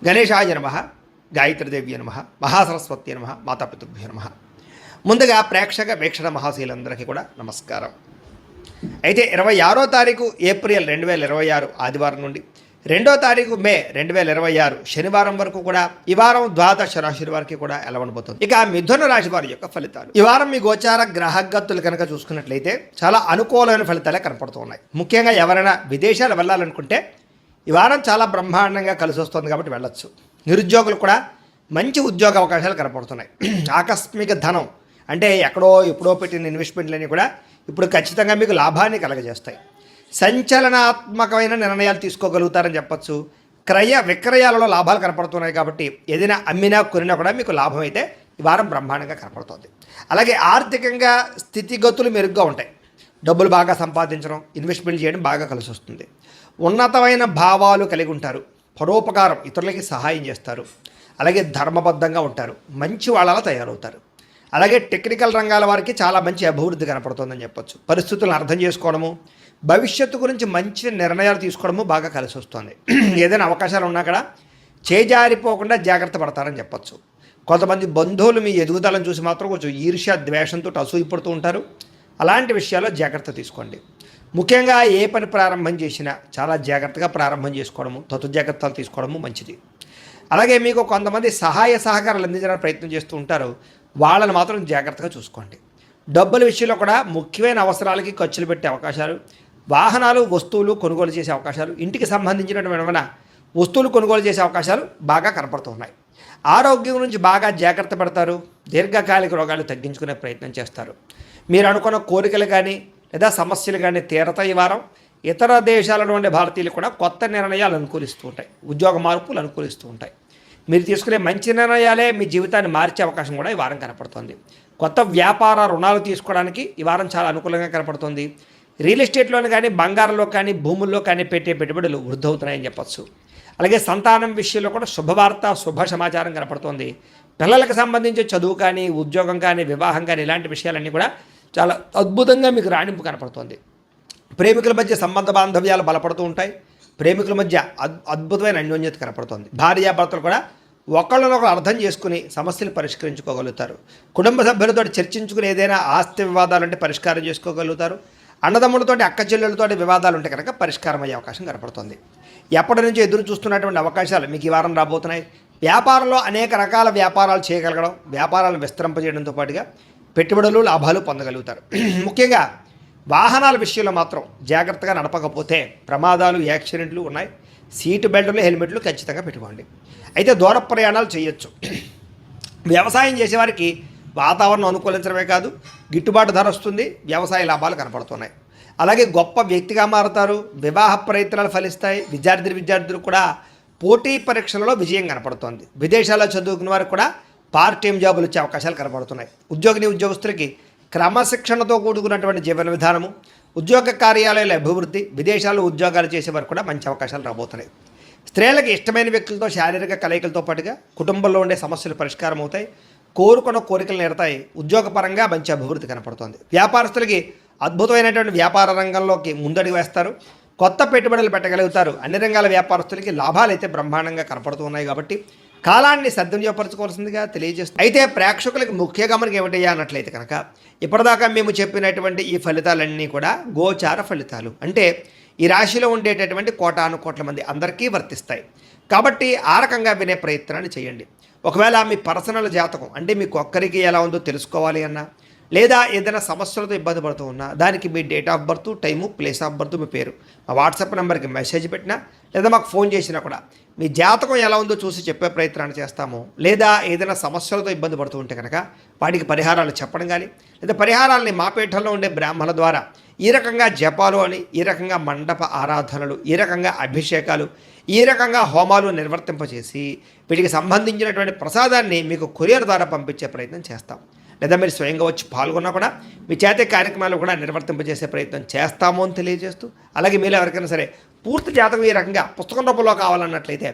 గణేశాయ నమః, గాయత్రీదేవ్య నమః, మహాసరస్వతి నమః, మాతాపితృభ్యో నమః. ముందుగా ప్రేక్షక వీక్షణ మహాశీలందరికీ కూడా నమస్కారం. అయితే 26వ తారీఖు ఏప్రిల్ 2026 ఆదివారం నుండి 2వ తారీఖు మే 2026 శనివారం వరకు కూడా ఈ వారం ద్వాదశ రాశి వారికి కూడా ఎలా ఉండబోతుంది. ఇక మిథున రాశి వారి యొక్క ఫలితాలు. ఈ వారం మీ గోచార గ్రహగతులు కనుక చూసుకున్నట్లయితే చాలా అనుకూలమైన ఫలితాలే కనపడుతూ ఉన్నాయి. ముఖ్యంగా ఎవరైనా విదేశాలు వెళ్ళాలనుకుంటే ఈ వారం చాలా బ్రహ్మాండంగా కలిసి వస్తుంది కాబట్టి వెళ్ళొచ్చు. నిరుద్యోగులు కూడా మంచి ఉద్యోగ అవకాశాలు కనపడుతున్నాయి. ఆకస్మిక ధనం అంటే ఎప్పుడో పెట్టిన ఇన్వెస్ట్మెంట్లన్నీ కూడా ఇప్పుడు ఖచ్చితంగా మీకు లాభాన్ని కలగజేస్తాయి. సంచలనాత్మకమైన నిర్ణయాలు తీసుకోగలుగుతారని చెప్పచ్చు. క్రయ విక్రయాలలో లాభాలు కనపడుతున్నాయి కాబట్టి ఏదైనా అమ్మినా కొనినా కూడా మీకు లాభం అయితే ఈ వారం బ్రహ్మాండంగా కనపడుతుంది. అలాగే ఆర్థికంగా స్థితిగతులు మెరుగ్గా ఉంటాయి. డబ్బులు బాగా సంపాదించడం, ఇన్వెస్ట్మెంట్ చేయడం బాగా కలిసి వస్తుంది. ఉన్నతమైన భావాలు కలిగి ఉంటారు. పరోపకారం, ఇతరులకి సహాయం చేస్తారు. అలాగే ధర్మబద్ధంగా ఉంటారు. మంచి వాళ్ళలా తయారవుతారు. అలాగే టెక్నికల్ రంగాల వారికి చాలా మంచి అభివృద్ధి కనపడుతుందని చెప్పొచ్చు. పరిస్థితులను అర్థం చేసుకోవడము, భవిష్యత్తు గురించి మంచి నిర్ణయాలు తీసుకోవడము బాగా కలిసి వస్తుంది. ఏదైనా అవకాశాలు ఉన్నా కూడా చేజారిపోకుండా జాగ్రత్త పడతారని చెప్పొచ్చు. కొంతమంది బంధువులు మీ ఎదుగుదలను చూసి మాత్రం కొంచెం ఈర్ష్య ద్వేషంతో అసూయపడుతూ ఉంటారు. అలాంటి విషయాల్లో జాగ్రత్త తీసుకోండి. ముఖ్యంగా ఏ పని ప్రారంభం చేసినా చాలా జాగ్రత్తగా ప్రారంభం చేసుకోవడము, జాగ్రత్తలు తీసుకోవడము మంచిది. అలాగే మీకు కొంతమంది సహాయ సహకారాలు అందించడానికి ప్రయత్నం చేస్తూ ఉంటారు. వాళ్ళని మాత్రం జాగ్రత్తగా చూసుకోండి. డబ్బుల విషయంలో కూడా ముఖ్యమైన అవసరాలకి ఖర్చులు పెట్టే అవకాశాలు, వాహనాలు వస్తువులు కొనుగోలు చేసే అవకాశాలు, ఇంటికి సంబంధించినటువంటి వస్తువులు కొనుగోలు చేసే అవకాశాలు బాగా కనపడుతున్నాయి. ఆరోగ్యం గురించి బాగా జాగ్రత్త పడతారు. దీర్ఘకాలిక రోగాలు తగ్గించుకునే ప్రయత్నం చేస్తారు. మీరు అనుకున్న కోరికలు కానీ లేదా సమస్యలు కానీ తీరతాయి. ఈ వారం ఇతర దేశాలలో ఉండే భారతీయులు కూడా కొత్త నిర్ణయాలు అనుకూలిస్తూ ఉంటాయి. ఉద్యోగ మార్పులు అనుకూలిస్తూ ఉంటాయి. మీరు తీసుకునే మంచి నిర్ణయాలే మీ జీవితాన్ని మార్చే అవకాశం కూడా ఈ వారం కనపడుతుంది. కొత్త వ్యాపార రుణాలు తీసుకోవడానికి ఈ వారం చాలా అనుకూలంగా కనపడుతుంది. రియల్ ఎస్టేట్లోని కానీ బంగారంలో కానీ భూముల్లో కానీ పెట్టే పెట్టుబడులు వృద్ధి అవుతున్నాయని చెప్పచ్చు. అలాగే సంతానం విషయంలో కూడా శుభవార్త, శుభ సమాచారం కనపడుతుంది. పిల్లలకు సంబంధించి చదువు కానీ, ఉద్యోగం కానీ, వివాహం కానీ ఇలాంటి విషయాలన్నీ కూడా చాలా అద్భుతంగా మీకు రాణింపు కనపడుతుంది. ప్రేమికుల మధ్య సంబంధ బాంధవ్యాలు బలపడుతూ ఉంటాయి. ప్రేమికుల మధ్య అద్భుతమైన అన్యోన్యత కనపడుతుంది. భార్యాభర్తలు కూడా ఒకళ్ళనొకరు అర్థం చేసుకుని సమస్యలు పరిష్కరించుకోగలుగుతారు. కుటుంబ సభ్యులతో చర్చించుకుని ఏదైనా ఆస్తి వివాదాలు ఉంటే పరిష్కారం చేసుకోగలుగుతారు. అన్నదమ్ములతో, అక్క చెల్లెలతో వివాదాలు ఉంటే కనుక పరిష్కారం అయ్యే అవకాశం కనపడుతుంది. ఎప్పటి నుంచి ఎదురు చూస్తున్నటువంటి అవకాశాలు మీకు ఈ వారం రాబోతున్నాయి. వ్యాపారంలో అనేక రకాల వ్యాపారాలు చేయగలగడం, వ్యాపారాలను విస్తరింపజేయడంతో పాటుగా పెట్టుబడులు, లాభాలు పొందగలుగుతారు. ముఖ్యంగా వాహనాల విషయంలో మాత్రం జాగ్రత్తగా నడపకపోతే ప్రమాదాలు, యాక్సిడెంట్లు ఉన్నాయి. సీటు బెల్టులు, హెల్మెట్లు ఖచ్చితంగా పెట్టుకోండి. అయితే దూర ప్రయాణాలు చేయొచ్చు. వ్యవసాయం చేసేవారికి వాతావరణం అనుకూలించడమే కాదు, గిట్టుబాటు ధర వస్తుంది. వ్యవసాయ లాభాలు కనపడుతున్నాయి. అలాగే గొప్ప వ్యక్తిగా మారుతారు. వివాహ ప్రయత్నాలు ఫలిస్తాయి. విద్యార్థులు కూడా పోటీ పరీక్షలలో విజయం కనపడుతోంది. విదేశాల్లో చదువుకున్న వారికి కూడా పార్ట్ టైం జాబులు వచ్చే అవకాశాలు కనపడుతున్నాయి. ఉద్యోగస్తులకి క్రమశిక్షణతో కూడుకున్నటువంటి జీవన విధానము, ఉద్యోగ కార్యాలయాల అభివృద్ధి, విదేశాల్లో ఉద్యోగాలు చేసే వారికి కూడా మంచి అవకాశాలు రాబోతున్నాయి. స్త్రీలకు ఇష్టమైన వ్యక్తులతో శారీరక కలయికలతో పాటుగా కుటుంబంలో ఉండే సమస్యలు పరిష్కారం అవుతాయి. కోరుకున్న కోరికలు నెరతాయి. ఉద్యోగపరంగా మంచి అభివృద్ధి కనపడుతోంది. వ్యాపారస్తులకి అద్భుతమైనటువంటి వ్యాపార రంగంలోకి ముందడుగు వేస్తారు. కొత్త పెట్టుబడులు పెట్టగలుగుతారు. అన్ని రంగాల వ్యాపారస్తులకి లాభాలు అయితే బ్రహ్మాండంగా కనపడుతూ ఉన్నాయి కాబట్టి కాలాన్ని సద్వినియోగపరచుకోవాల్సిందిగా తెలియజేస్తుంది. అయితే ప్రేక్షకులకు ముఖ్య గమనిక ఏమిటయ్యా అన్నట్లయితే కనుక ఇప్పటిదాకా మేము చెప్పినటువంటి ఈ ఫలితాలన్నీ కూడా గోచార ఫలితాలు. అంటే ఈ రాశిలో ఉండేటటువంటి కోటాను మంది అందరికీ వర్తిస్తాయి. కాబట్టి ఆ రకంగా వినే ప్రయత్నాన్ని చేయండి. ఒకవేళ మీ పర్సనల్ జాతకం అంటే మీకు ఒక్కరికి ఎలా ఉందో తెలుసుకోవాలి అన్నా, లేదా ఏదైనా సమస్యలతో ఇబ్బంది పడుతూ ఉన్నా దానికి మీ date of birth, time, place of birth, మీ పేరు మా వాట్సాప్ నెంబర్కి మెసేజ్ పెట్టినా లేదా మాకు ఫోన్ చేసినా కూడా మీ జాతకం ఎలా ఉందో చూసి చెప్పే ప్రయత్నాన్ని చేస్తాము. లేదా ఏదైనా సమస్యలతో ఇబ్బంది పడుతూ ఉంటే కనుక వాటికి పరిహారాలు చెప్పడం కానీ, లేదా పరిహారాలని మా పీఠంలో ఉండే బ్రాహ్మణుల ద్వారా ఈ రకంగా జపాలు అని, ఈ రకంగా మండప ఆరాధనలు, ఈ రకంగా అభిషేకాలు, ఈ రకంగా హోమాలు నిర్వర్తింపచేసి వీటికి సంబంధించినటువంటి ప్రసాదాన్ని మీకు కొరియర్ ద్వారా పంపించే ప్రయత్నం చేస్తాం. లేదా మీరు స్వయంగా వచ్చి పాల్గొన్నా కూడా మీ చేతే కార్యక్రమాలు కూడా నిర్వర్తింపజేసే ప్రయత్నం చేస్తాము అని తెలియజేస్తూ, అలాగే మీరు ఎవరికైనా సరే పూర్తి జాతకం ఈ రకంగా పుస్తకం రూపంలో కావాలన్నట్లయితే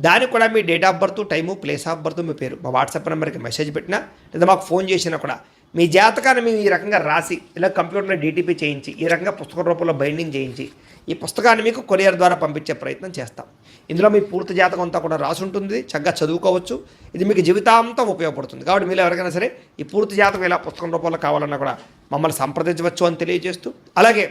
దానికి కూడా మీ date of birth, time, place of birth, మీ పేరు మా వాట్సాప్ నెంబర్కి మెసేజ్ పెట్టినా లేదా మాకు ఫోన్ చేసినా కూడా మీ జాతకాన్ని మేము ఈ రకంగా రాసి ఇలా కంప్యూటర్లో డీటీపీ చేయించి ఈ రకంగా పుస్తక రూపంలో బైండింగ్ చేయించి ఈ పుస్తకాన్ని మీకు కొరియర్ ద్వారా పంపించే ప్రయత్నం చేస్తాం. ఇందులో మీ పూర్తి జాతకం అంతా కూడా రాసి ఉంటుంది, చక్కగా చదువుకోవచ్చు. ఇది మీకు జీవితాంతం ఉపయోగపడుతుంది. కాబట్టి మీరు ఎవరికైనా సరే ఈ పూర్తి జాతకం ఇలా పుస్తకం రూపంలో కావాలన్నా కూడా మమ్మల్ని సంప్రదించవచ్చు అని తెలియజేస్తూ, అలాగే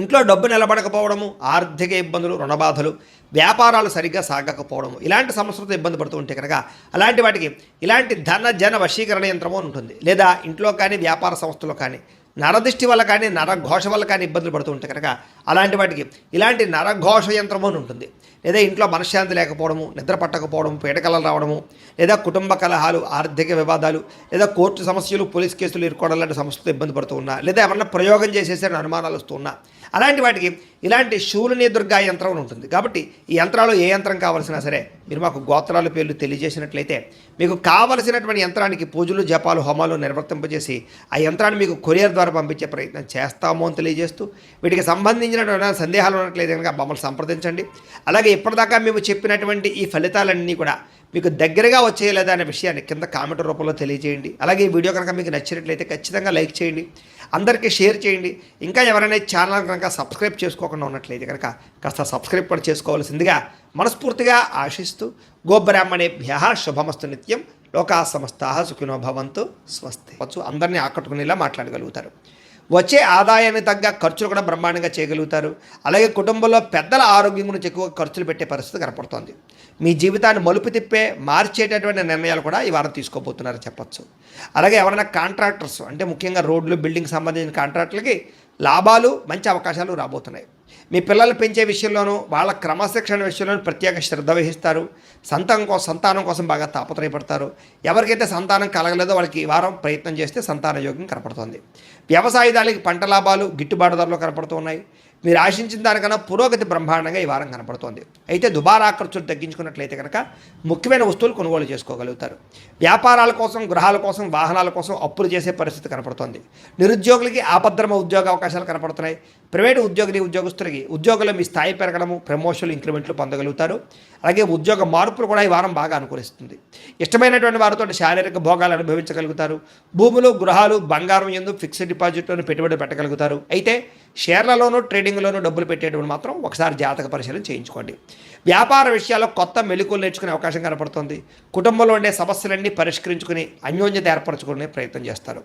ఇంట్లో డబ్బు నిలబడకపోవడము, ఆర్థిక ఇబ్బందులు, రుణబాధలు, వ్యాపారాలు సరిగ్గా సాగకపోవడము, ఇలాంటి సమస్యలతో ఇబ్బంది పడుతూ ఉంటే కనుక అలాంటి వాటికి ఇలాంటి ధన జన వశీకరణ యంత్రము అని ఉంటుంది. లేదా ఇంట్లో కానీ వ్యాపార సంస్థలో కానీ నరదృష్టి వల్ల కానీ నరఘోష వల్ల కానీ ఇబ్బందులు పడుతూ ఉంటే కనుక అలాంటి వాటికి ఇలాంటి నరఘోష యంత్రము అని ఉంటుంది. లేదా ఇంట్లో మనశ్శాంతి లేకపోవడము, నిద్ర పట్టకపోవడము, పీడకలలు రావడము, లేదా కుటుంబ కలహాలు, ఆర్థిక వివాదాలు, లేదా కోర్టు సమస్యలు, పోలీస్ కేసులు ఇరుకోవడం లాంటి సమస్యలతో ఇబ్బంది పడుతూ ఉన్నా, లేదా ఎవరన్నా ప్రయోగం చేసేసరికి అనుమానాలు వస్తూ ఉన్నా, అలాంటి వాటికి ఇలాంటి శూలిని దుర్గా యంత్రం ఉంటుంది. కాబట్టి ఈ యంత్రాలు ఏ యంత్రం కావాల్సినా సరే మీరు మాకు గోత్రాల పేర్లు తెలియజేసినట్లయితే మీకు కావలసినటువంటి యంత్రానికి పూజలు, జపాలు, హోమాలు నిర్వర్తింపజేసి ఆ యంత్రాన్ని మీకు కొరియర్ ద్వారా పంపించే ప్రయత్నం చేస్తాము అని తెలియజేస్తూ, వీటికి సంబంధించినటువంటి సందేహాలు ఉన్నట్లయితే కనుక మమ్మల్ని సంప్రదించండి. అలాగే ఇప్పటిదాకా మేము చెప్పినటువంటి ఈ ఫలితాలన్నీ కూడా మీకు దగ్గరగా వచ్చేయలేదా అనే విషయాన్ని కింద కామెంట్ రూపంలో తెలియజేయండి. అలాగే ఈ వీడియో కనుక మీకు నచ్చినట్లయితే ఖచ్చితంగా లైక్ చేయండి, అందరికీ షేర్ చేయండి. ఇంకా ఎవరైనా ఛానల్ కనుక సబ్స్క్రైబ్ చేసుకోకుండా ఉన్నట్లయితే కనుక కాస్త సబ్స్క్రైబ్ కూడా చేసుకోవాల్సిందిగా మనస్ఫూర్తిగా ఆశిస్తూ, గోబ్రాహ్మణేభ్యః శుభమస్తు నిత్యం, లోకా సమస్తాః సుఖినో భవంతు, స్వస్తి. అందరినీ ఆకట్టుకునేలా మాట్లాడగలుగుతారు. వచ్చే ఆదాయాన్ని తగ్గ ఖర్చులు కూడా బ్రహ్మాండంగా చేయగలుగుతారు. అలాగే కుటుంబంలో పెద్దల ఆరోగ్యం గురించి ఎక్కువ ఖర్చులు పెట్టే పరిస్థితి కనపడుతోంది. మీ జీవితాన్ని మలుపు తిప్పే మార్చేటటువంటి నిర్ణయాలు కూడా ఈ వారం తీసుకోబోతున్నారు చెప్పచ్చు. అలాగే ఎవరైనా కాంట్రాక్టర్స్ అంటే ముఖ్యంగా రోడ్లు, బిల్డింగ్ సంబంధించిన కాంట్రాక్టులకి లాభాలు, మంచి అవకాశాలు రాబోతున్నాయి. మీ పిల్లలు పెంచే విషయంలోనూ వాళ్ళ క్రమశిక్షణ విషయంలోనూ ప్రత్యేక శ్రద్ధ వహిస్తారు. సంతానం కోసం బాగా తాపత్రయపడతారు. ఎవరికైతే సంతానం కలగలేదో వాళ్ళకి ఈ వారం ప్రయత్నం చేస్తే సంతాన యోగం కనపడుతోంది. వ్యవసాయదారులకి పంట లాభాలు గిట్టుబాటు ధరలు కనపడుతూ ఉన్నాయి. మీరు ఆశించిన దానికన్నా పురోగతి బ్రహ్మాండంగా ఈ వారం కనపడుతోంది. అయితే దుబారా ఖర్చులు తగ్గించుకున్నట్లయితే కనుక ముఖ్యమైన వస్తువులు కొనుగోలు చేసుకోగలుగుతారు. వ్యాపారాల కోసం, గృహాల కోసం, వాహనాల కోసం అప్పులు చేసే పరిస్థితి కనపడుతోంది. నిరుద్యోగులకి ఆపద్రమ ఉద్యోగ అవకాశాలు కనపడుతున్నాయి. ప్రైవేటు ఉద్యోగులకి ఉద్యోగులు మీ స్థాయి పెరగడము, ప్రమోషన్లు, ఇంక్రిమెంట్లు పొందగలుగుతారు. అలాగే ఉద్యోగ మార్పులు కూడా ఈ వారం బాగా అనుకూలిస్తుంది. ఇష్టమైనటువంటి వారితో శారీరక భోగాలు అనుభవించగలుగుతారు. భూములు, గృహాలు, బంగారం యందు ఫిక్స్డ్ డిపాజిట్లోనూ పెట్టుబడి పెట్టగలుగుతారు. అయితే షేర్లలోనూ, ట్రేడింగ్లోనూ డబ్బులు పెట్టేటప్పుడు మాత్రం ఒకసారి జాతక పరిశీలన చేయించుకోండి. వ్యాపార విషయాల్లో కొత్త మెళుకువలు నేర్చుకునే అవకాశం కనపడుతుంది. కుటుంబంలో ఉండే సమస్యలన్నీ పరిష్కరించుకుని అన్యోన్యత ఏర్పరచుకునే ప్రయత్నం చేస్తారు.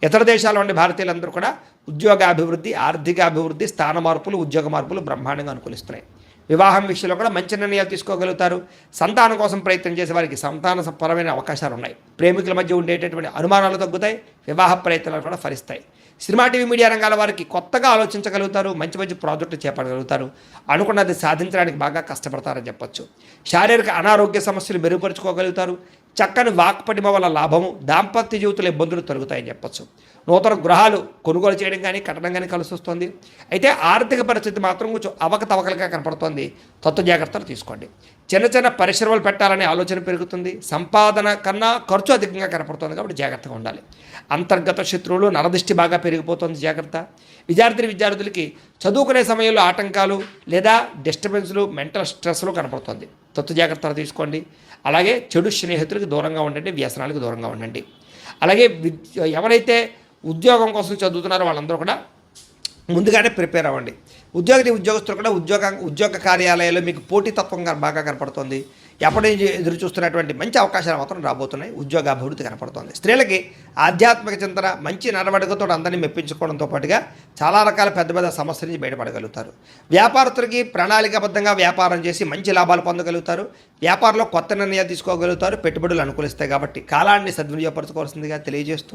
ఇతర దేశాల్లో ఉండే భారతీయులందరూ కూడా ఉద్యోగాభివృద్ధి, ఆర్థిక అభివృద్ధి, స్థాన మార్పులు, ఉద్యోగ మార్పులు బ్రహ్మాండంగా అనుకూలిస్తున్నాయి. వివాహం విషయంలో కూడా మంచి నిర్ణయాలు తీసుకోగలుగుతారు. సంతానం కోసం ప్రయత్నం చేసే వారికి సంతానపరమైన అవకాశాలు ఉన్నాయి. ప్రేమికుల మధ్య ఉండేటటువంటి అనుమానాలు తగ్గుతాయి. వివాహ ప్రయత్నాలు కూడా ఫలిస్తాయి. సినిమా, టీవీ, మీడియా రంగాల వారికి కొత్తగా ఆలోచించగలుగుతారు. మంచి మంచి ప్రాజెక్టులు చేపట్టగలుగుతారు. అనుకున్నది సాధించడానికి బాగా కష్టపడతారని చెప్పొచ్చు. శారీరక అనారోగ్య సమస్యలు మెరుగుపరుచుకోగలుగుతారు. చక్కని వాక్పటిమ వల్ల లాభము, దాంపత్య జీవితంలో ఇబ్బందులు తొలగుతాయని చెప్పొచ్చు. నూతన గృహాలు కొనుగోలు చేయడం కానీ, కట్టడం కానీ కలిసి వస్తుంది. అయితే ఆర్థిక పరిస్థితి మాత్రం కొంచెం అవకతవకలుగా కనపడుతోంది. తత్వ జాగ్రత్తలు తీసుకోండి. చిన్న చిన్న పరిశ్రమలు పెట్టాలనే ఆలోచన పెరుగుతుంది. సంపాదన కన్నా ఖర్చు అధికంగా కనపడుతుంది. కాబట్టి జాగ్రత్తగా ఉండాలి. అంతర్గత శత్రువులు, నరదృష్టి బాగా పెరిగిపోతుంది, జాగ్రత్త. విద్యార్థులకి చదువుకునే సమయంలో ఆటంకాలు లేదా డిస్టర్బెన్స్లు, మెంటల్ స్ట్రెస్లు కనపడుతుంది. తత్వ జాగ్రత్తలు తీసుకోండి. అలాగే చెడు స్నేహితులకు దూరంగా ఉండండి, వ్యసనాలకు దూరంగా ఉండండి. అలాగే ఎవరైతే ఉద్యోగం కోసం చదువుతున్నారో వాళ్ళందరూ కూడా ముందుగానే ప్రిపేర్ అవ్వండి. ఉద్యోగస్తులు కూడా ఉద్యోగ కార్యాలయాల్లో మీకు పోటీతత్వంగా బాగా కనపడుతుంది. ఎప్పటి నుంచి ఎదురు చూస్తున్నటువంటి మంచి అవకాశాలు మాత్రం రాబోతున్నాయి. ఉద్యోగ అభివృద్ధి కనపడుతుంది. స్త్రీలకి ఆధ్యాత్మిక చింతన, మంచి నడవడికతో అందరినీ మెప్పించుకోవడంతో పాటుగా చాలా రకాల పెద్ద పెద్ద సమస్యల నుంచి బయటపడగలుగుతారు. వ్యాపారస్తులకి ప్రణాళికాబద్ధంగా వ్యాపారం చేసి మంచి లాభాలు పొందగలుగుతారు. వ్యాపారంలో కొత్త నిర్ణయాలు తీసుకోగలుగుతారు. పెట్టుబడులు అనుకూలిస్తాయి. కాబట్టి కాలాన్ని సద్వినియోగపరచుకోవాల్సిందిగా తెలియజేస్తూ